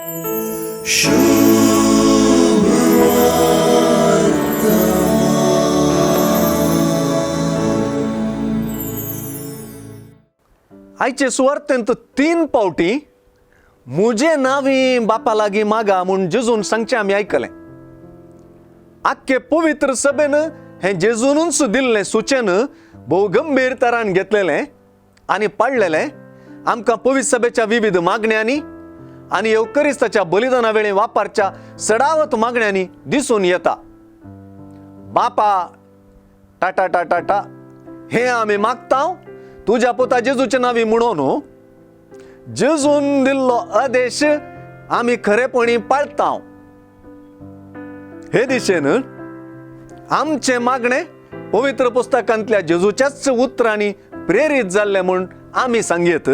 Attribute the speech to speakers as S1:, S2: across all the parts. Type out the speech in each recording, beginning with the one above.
S1: आयचे सुवार्थेंत 3 पावटी मुजे नावी बापा लागी मागा म्हूण जेजून सांगचे आमी आयकलें. आख्खे पवित्र सभेन हे जेजूनच दिल्लें सुचन भोव गंभीर तरान घेतलेलें आनी पाळलेलें आमकां पवित्र सभेच्या विविध मागण्यांनी आनी येवकरिस्ताच्या बलिदाना वेळी वापरच्या सडावत मागण्यांनी दिसून येता. बापा टाटा टाटा टा हे आमी मागता तुज्या पुता जेजूच्या नावी म्हणून जेजून दिल्लो आदेश आमी खरेपणी पाळता. हे दिशेन आमचे मागणे पवित्र पुस्तकांतल्या जेजूच्याच उतरांनी प्रेरीत जाल्ले म्हूण आमी सांगयत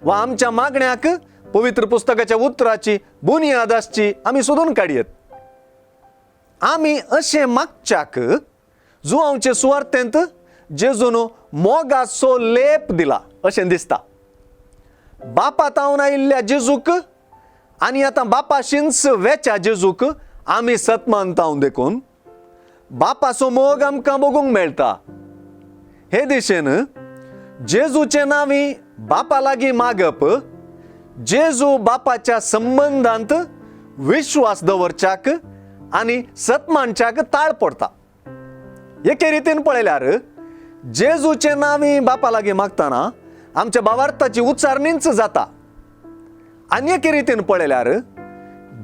S1: वा आमच्या मागण्याक पवित्र पुस्तकाच्या उतराची बुनियाद आसची आमी सोदून काडयत. आमी अशें मागच्याक जुआंवचे सुवार्थेंत जेजून मोगाचो लेप दिला अशें दिसता. बापा तावन आयिल्ल्या जेजूक आनी आतां बापाशींच वेच्या जेजूक आमी सतमान तावन देखून बापाचो मोग आमकां बगूंक मेळटा. हे दिशेन जेजूचे नावी बापा लागीं मागप जेजू बापाच्या संबंधांत विश्वास दवरच्याक आनी सतमानच्याक ताळ पडटा. एके रितीन पळयल्यार जेजूचे नावी बापा लागीं मागतना आमच्या भावार्थाची उच्चारणींच जाता. आनी एके रितीन पळयल्यार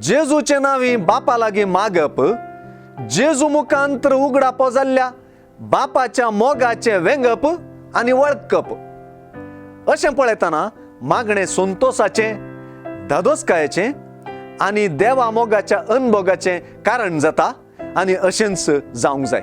S1: जेजूचे नावी बापा लागीं मागप जेजू मुखांतर उगडापो जाल्ल्या बापाच्या मोगाचे वेंगप आनी वळखप. अशें पळयतना मागणे संतोषाचें धादोसकायेचें आनी देवा मोगाच्या अनभोगाचें कारण जाता आनी अशेंच जावंक जाय.